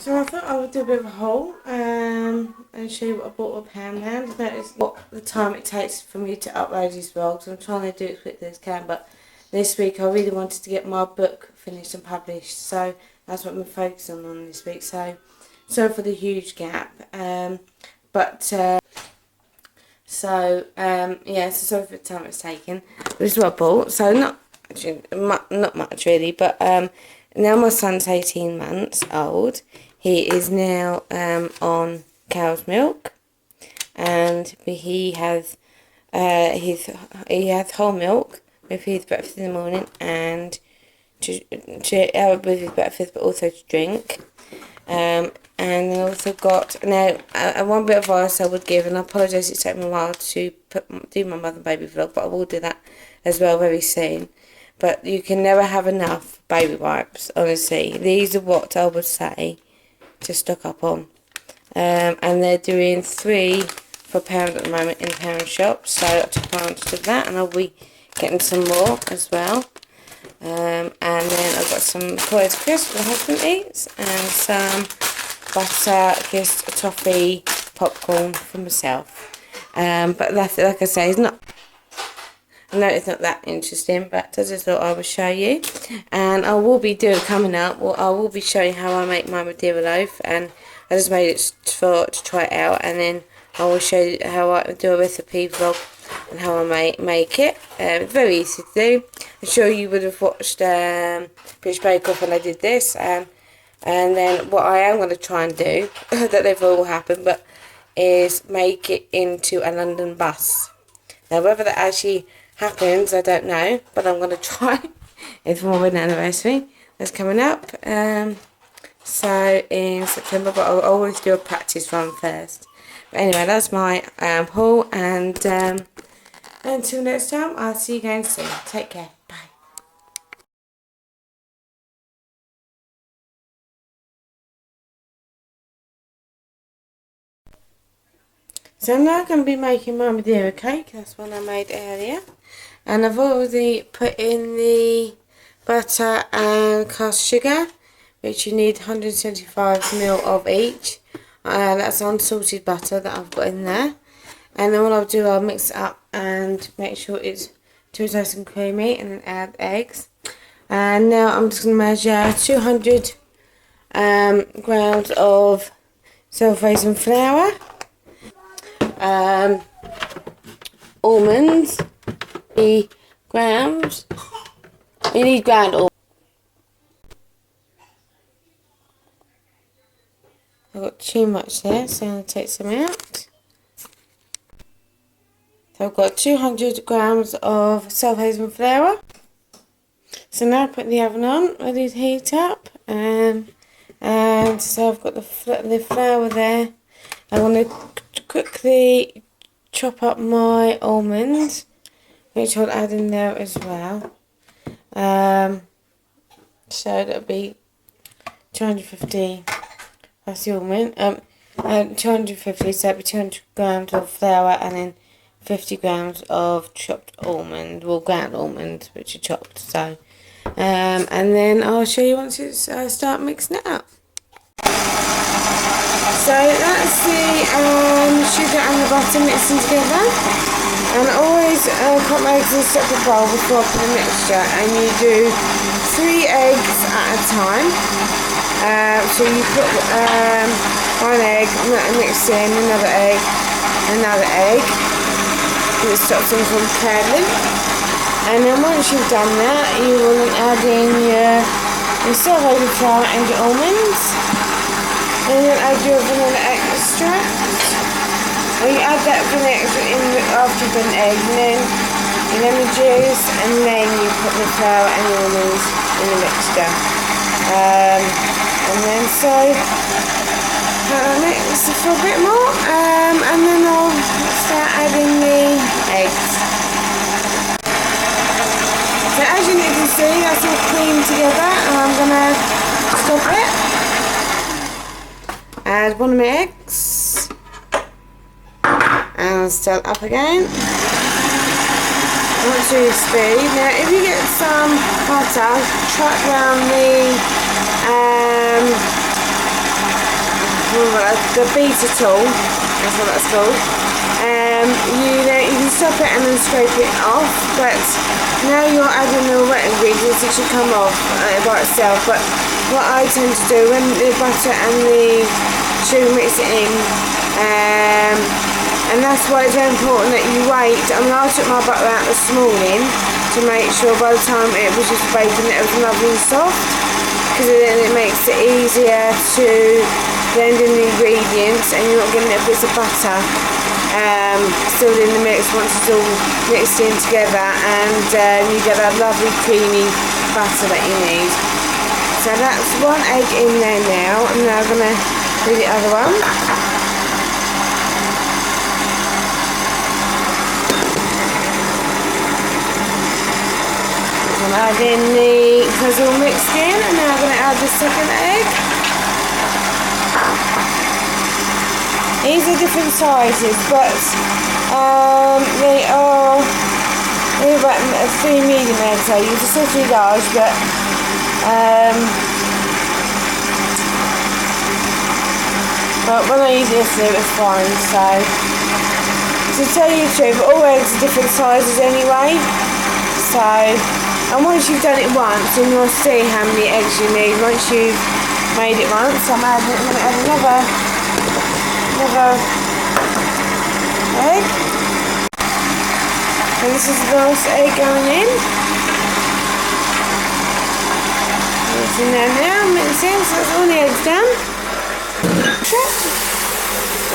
So I thought I would do a bit of a haul and show you what I bought at Poundland. That is what the time it takes for me to upload these vlogs. I'm trying to do it as quickly as I can, but this week I really wanted to get my book finished and published, so that's what I'm focusing on this week. So sorry for the huge gap, yeah, so sorry for the time it's taken. This is what I bought. So not much really, but now my son's 18 months old. He is now on cow's milk, and he has whole milk with his breakfast in the morning and to with his breakfast, but also to drink. And then I also got, now, one bit of advice I would give, and I apologise it's taken me a while to do my mother and baby vlog, but I will do that as well very soon. But you can never have enough baby wipes, honestly. These are what I would say to stock up on. And they're doing 3 for £1 at the moment in pound shops, so I took advantage of that, and I'll be getting some more as well. And then I've got some Coles crisps my husband eats, and some butter, just a toffee popcorn for myself. But that's, like I say, it's not, I know it's not that interesting, but I just thought I would show you. And I will be doing, coming up, well, I will be showing how I make my Madeira loaf, and I just made it to try it out, and then I will show you how I do a recipe vlog and how I make it. It's very easy to do. I'm sure you would have watched British Bake Off when I did this, and then what I am going to try and do, that never will happen, but is make it into a London bus. Now whether that actually happens, I don't know, but I'm going to try. It's my wedding anniversary that's coming up, so in September, but I'll always do a practice run first. But anyway, that's my haul, and until next time, I'll see you again soon. Take care. Bye. So I'm now going to be making my Madeira cake. That's one I made earlier. And I've already put in the butter and caster sugar, which you need 175ml of each. That's unsalted butter that I've got in there. And then what I'll do, I'll mix it up and make sure it's too nice and creamy, and then add eggs. And now I'm just going to measure 200 grams of self-raising flour, almonds, 3 grams. You need ground almonds. I've got too much there, so I'm going to take some out. So I've got 200 grams of self-raising flour. So now I put the oven on, ready to heat up, and so I've got the flour there. I'm going to quickly chop up my almonds, which I'll add in there as well. So that'll be 250. That's the almond. 250, so that'll be 200 grams of flour, and then 50 grams of chopped almond, well, ground almonds, which are chopped. So, and then I'll show you once it's start mixing it up. So that's the sugar and the butter mixing together. And I always cut my eggs in a separate bowl before I put the mixture, and you do 3 eggs at a time. So you put 1 egg, mix in another egg. It stops them from curdling. And then once you've done that, you will then add in your self-raising flour and your almonds. And then add your vanilla extract. Well, you add that vanilla extract in after you've done the egg, and then your lemon juice, and then you put the flour and the almonds in the mixture. And then so mix it for a bit more, and then I'll start adding the eggs. So as you can see, that's all creamed together, and I'm gonna stop it. Add 1 of my eggs, and stir it up again. Not too speed. Now, if you get some butter, chuck around the the beater tool, that's what that's called. You can stop it and then scrape it off, but now you're adding the wet ingredients, it should come off by itself. But what I tend to do when the butter and the sugar mix it in, and that's why it's very important that you wait. I mean, I took my butter out this morning to make sure by the time it was just baking it was lovely and soft, because then it makes it easier to blend in the ingredients and you're not getting little bits of butter still in the mix once it's all mixed in together, and you get that lovely creamy butter that you need. So that's one egg in there now. I'm now going to do the other one. I'm adding the, because it's all mixed in, and now I'm going to add the second egg. These are different sizes, but they're about 3 medium eggs. I use a 3 large, but when I used it yesterday it was fine. So to tell you the truth, all eggs are different sizes anyway. So, and once you've done it once, then you'll see how many eggs you need. Once you've made it once, I'm going to add another egg, and this is the last egg going in. It's in there now, mixing, so that's all the eggs done.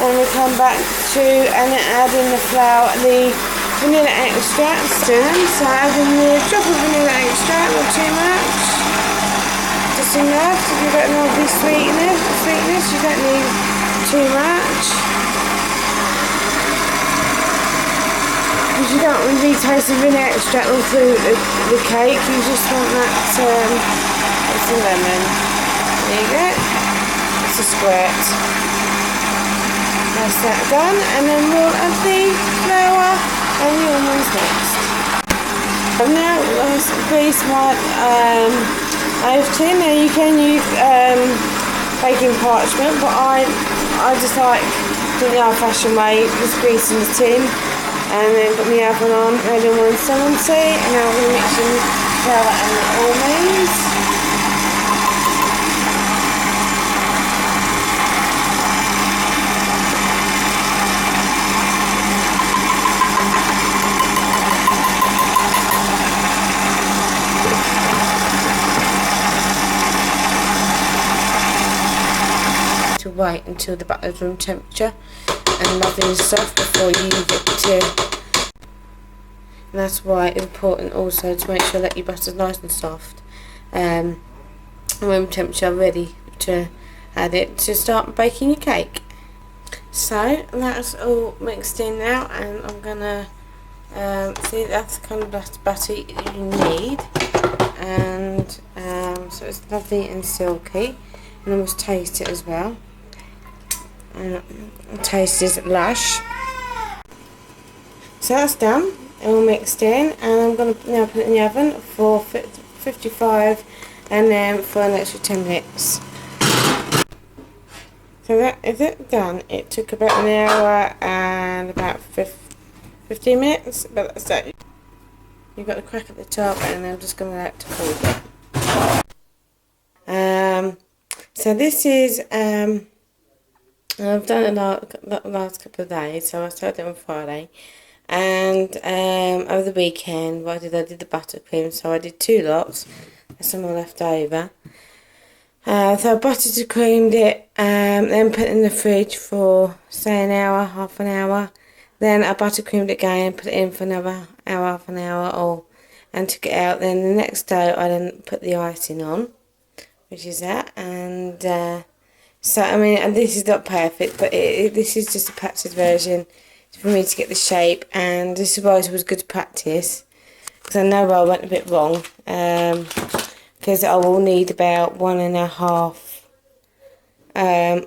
And we come back to and add in the flour, the vanilla extract. So adding the drop of vanilla extract, not too much, just enough. If you don't know the sweetness, you don't need too much, because you don't really taste the vanilla extract all through the cake. You just want that it's a lemon. There you go, it's a squirt. That's that done, and then we'll add the flour and the almonds next. I've now greased my oven tin. Now you can use baking parchment, but I just like the old-fashioned way, just greasing the tin, and then put my oven on, adding 170, and now I'm going to mix in the flour and the almonds. Wait until the butter's room temperature and lovely and soft before you get to, and that's why it's important also to make sure that your butter's nice and soft, room temperature, ready to add it to start baking your cake. So that's all mixed in now, and I'm gonna see, that's the kind of butter you need, and so it's lovely and silky, and I must taste it as well. Taste is lush. So that's done, all mixed in, and I'm going to now put it in the oven for 55, and then for an extra 10 minutes. So that is it done. It took about an hour and about 15 minutes, but that's it. You've got the crack at the top, and I'm just going to let it cool down. So this is I've done it the last couple of days, so I started it on Friday, and over the weekend what I did the buttercream, so I did 2 lots, there's some more left over. So I buttered and creamed it, then put it in the fridge for say an hour, half an hour, then I buttercreamed it again, put it in for another hour, half an hour, and took it out. Then the next day I then put the icing on, which is that, and so, I mean, and this is not perfect, but this is just a practice version for me to get the shape, and this is why it was good practice, because I know I went a bit wrong, because I will need about 1.5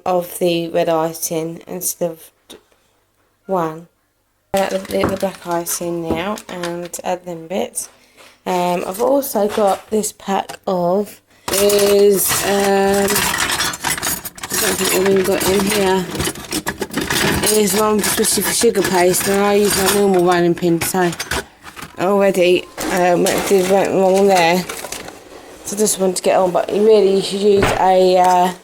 of the red icing instead of 1. Add the black icing now and add them bits. I've also got this pack of, think I've even got in here. Here's one especially for sugar paste, and I use my normal rolling pin, so already went wrong there. So I just wanted to get on, but you should use a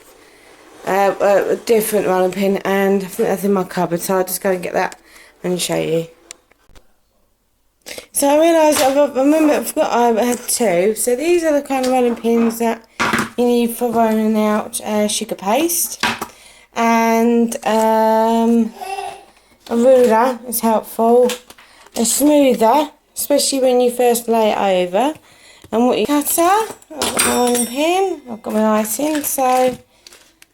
different rolling pin, and I think that's in my cupboard, so I'll just go and get that and show you. So I realised, I forgot I had two. So these are the kind of rolling pins that you need for rolling out sugar paste. And a ruler is helpful. A smoother, especially when you first lay it over. And what you cutter, I've got my rolling pin, I've got my icing. So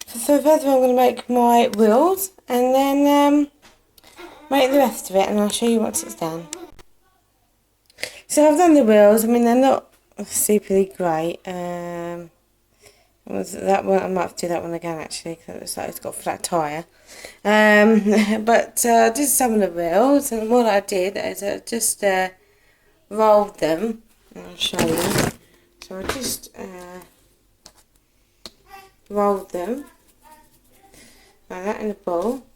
first of all I'm going to make my wheels and then make the rest of it, and I'll show you once it's done. So I've done the wheels. I mean, they're not superly great. That one, I might have to do that one again actually, because it looks like it's got a flat tyre. But I did some of the wheels, and what I did is I just rolled them, and I'll show you. So I just rolled them like that in a ball,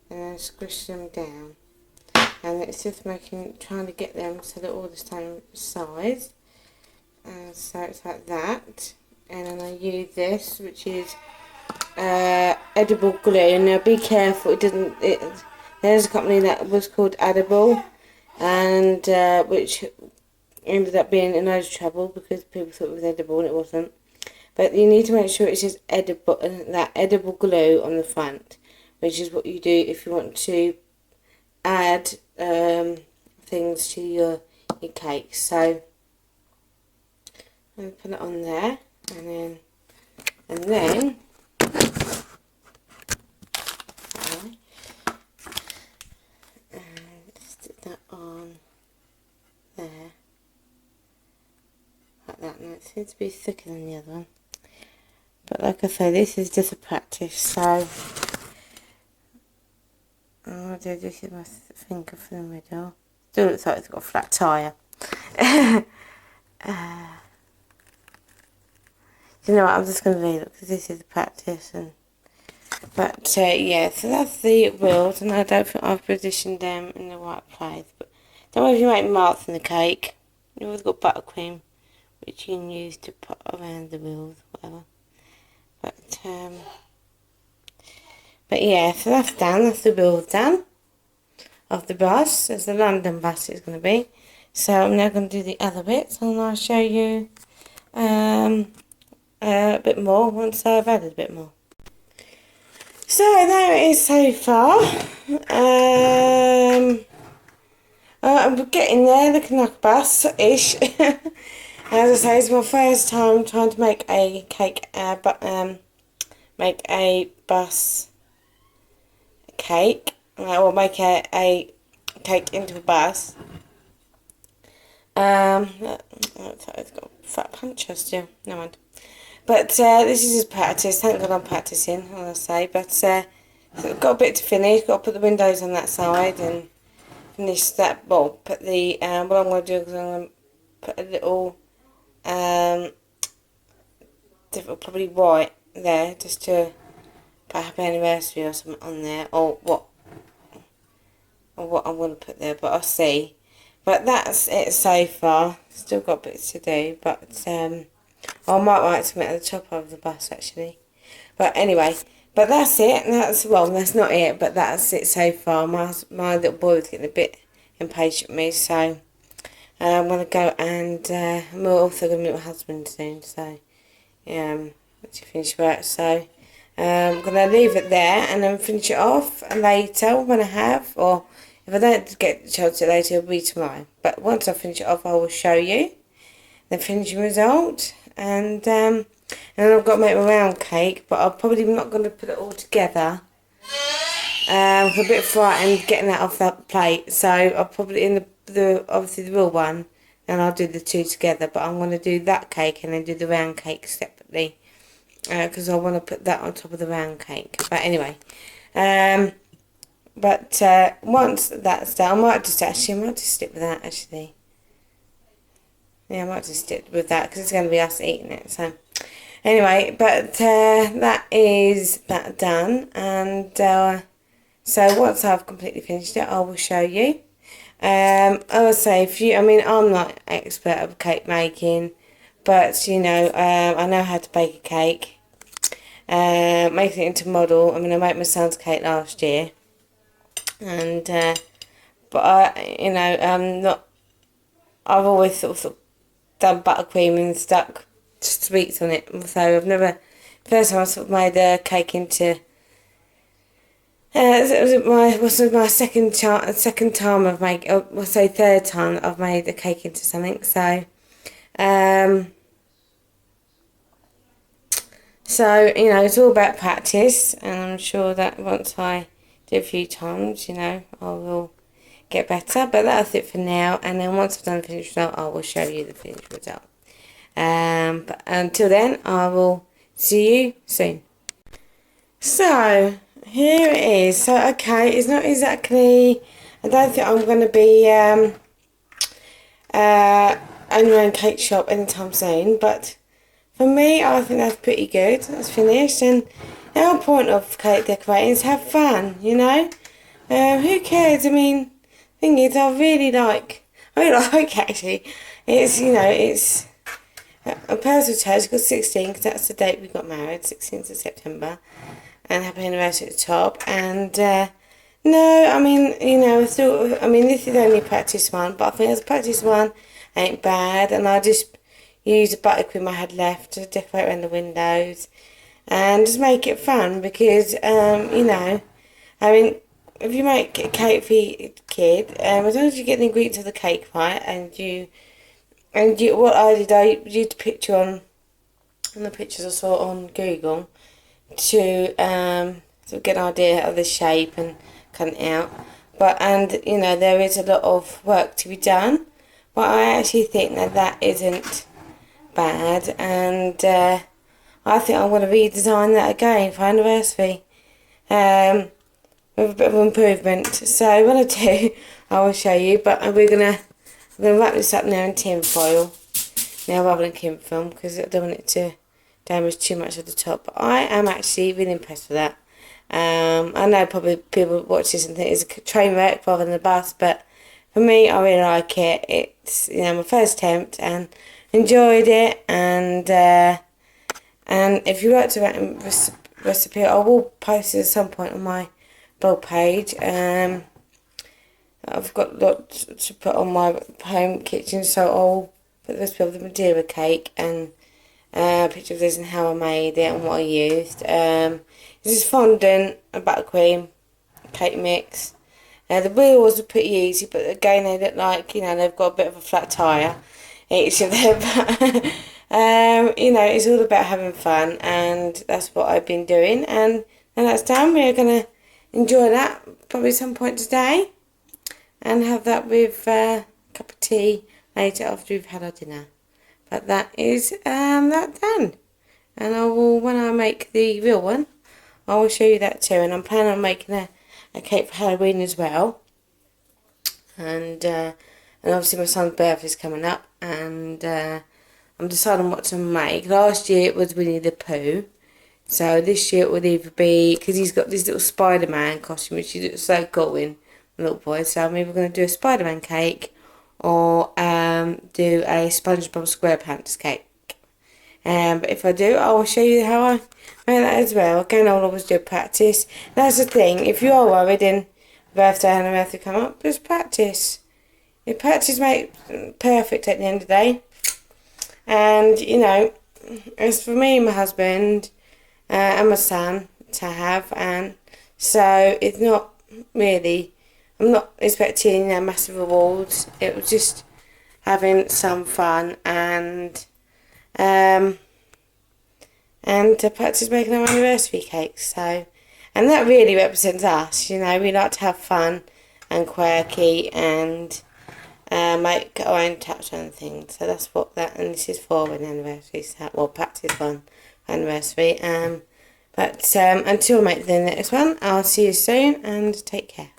and then squished them down. And it's just trying to get them so they're all the same size. So it's like that. And then I use this, which is edible glue. Now be careful, there's a company that was called Edible, and which ended up being in loads of trouble because people thought it was edible and it wasn't. But you need to make sure it says edible, that edible glue on the front, which is what you do if you want to add things to your cake. So I'm going to put it on there, and then stick that on there like that. Now it seems to be thicker than the other one, but like I say, this is just a practice, so I'll do this with my finger for the middle. Still looks like it's got a flat tyre. You know what, I'm just going to leave it because this is a practice. But yeah, so that's the wheels, and I don't think I've positioned them in the right place. But don't worry if you make marks in the cake. You've always got buttercream, which you can use to put around the wheels, whatever. But yeah, so that's done. That's the wheels done of the bus, as the London bus is going to be. So I'm now going to do the other bits, and I'll show you a bit more once I've added a bit more. So there it is so far. I'm getting there, looking like a bus-ish. As I say, it's my first time trying to make a cake, make a bus cake, or make a cake into a bus. It's got a fat puncher still, no mind. But this is just practice. Thank God I'm practicing, I'll say. But so I've got a bit to finish. Got to put the windows on that side and finish that. Well, put the what I'm going to do is I'm going to put a little probably white there, just to put a happy anniversary or something on there, or what I'm going to put there. But I'll see. But that's it so far. Still got bits to do, but I might write something at the top of the bus actually. But anyway, but that's it. That's not it, but that's it so far. My little boy was getting a bit impatient with me, so I'm gonna go, and we're also gonna meet my husband soon. So once you finish work, so I'm gonna leave it there and then finish it off later when I have, or if I don't get the chance to later, it'll be tomorrow. But once I finish it off, I will show you the finishing result. And then I've got to make my round cake, but I'm probably not going to put it all together. I'm a bit frightened getting that off that plate, so I'll probably, in the obviously the real one, and I'll do the two together. But I'm going to do that cake and then do the round cake separately, because I want to put that on top of the round cake. But anyway, once that's done, I might just stick with that actually. Yeah, I might just stick with that because it's going to be us eating it. So, Anyway, but that is that done, and so once I've completely finished it, I will show you. I will say, I'm not expert at cake making, but you know, I know how to bake a cake. Making it into model. I mean, I made my son's cake last year, and but I've always sort of done buttercream and stuck sweets on it. So I've never. First time I sort of made a cake into. It was my second time I've made. Third time I've made a cake into something. So, you know, it's all about practice, and I'm sure that once I do a few times, you know, I will get better. But that's it for now, and then once I've done the finished result, I will show you the finished result. But until then, I will see you soon. So, here it is. So, okay, it's not exactly, I don't think I'm going to be owning my own cake shop anytime soon, but for me, I think that's pretty good. That's finished, and the whole point of cake decorating is have fun, you know? Who cares? I mean, thing is, I really like actually, it's, you know, it's a personal touch. Got 16, because that's the date we got married, 16th of September. And happy anniversary at the top. And no, I mean, you know, this is only practice one, but I think as a practice one ain't bad. And I just used the buttercream I had left to decorate around the windows and just make it fun, because you know, I mean, if you make a cake for your kid, as long as you get the ingredients of the cake right, and you what I did, I used a picture on the pictures I saw on Google to sort of get an idea of the shape and cut it out. And you know, there is a lot of work to be done, but I actually think that isn't bad, and I think I'm going to redesign that again for anniversary, with a bit of improvement. So when I do, I will show you. But I'm gonna wrap this up now in tin foil now rather than cling film, because I don't want it to damage too much at the top. But I am actually really impressed with that. I know probably people watch this and think it's a train wreck rather than a bus, but for me, I really like it. It's, you know, my first attempt, and enjoyed it. And if you like to recipe, I will post it at some point on my blog page. I've got lots to put on my home kitchen, so I'll put the recipe of the Madeira cake and a picture of this and how I made it and what I used. This is fondant, a buttercream, cake mix. The wheels are pretty easy, but again they look like, you know, they've got a bit of a flat tyre, each of them. You know, it's all about having fun, and that's what I've been doing. And when that's done, we're going to enjoy that probably some point today, and have that with a cup of tea later after we've had our dinner. But that is that done. And I will, when I make the real one, I will show you that too. And I'm planning on making a cake for Halloween as well. And obviously my son's birthday is coming up, and I'm deciding what to make. Last year it was Winnie the Pooh. So this year it would either be, because he's got this little Spider-Man costume, which he looks so cool in, the little boy. So I'm either going to do a Spider-Man cake or do a SpongeBob SquarePants cake. But if I do, I will show you how I make that as well. Again, I'll always do practice. That's the thing, if you are worried and birthday and anniversary come up, just practice. Your practice makes perfect at the end of the day. And, you know, it's for me and my husband and my son to have, and so it's not really, I'm not expecting massive rewards. It was just having some fun, and to practice making our anniversary cakes. So, and that really represents us, you know. We like to have fun and quirky and make our own touch on things. So that's what that, and this is for an anniversary, so, well, practice one anniversary. But until I make the next one, I'll see you soon, and take care.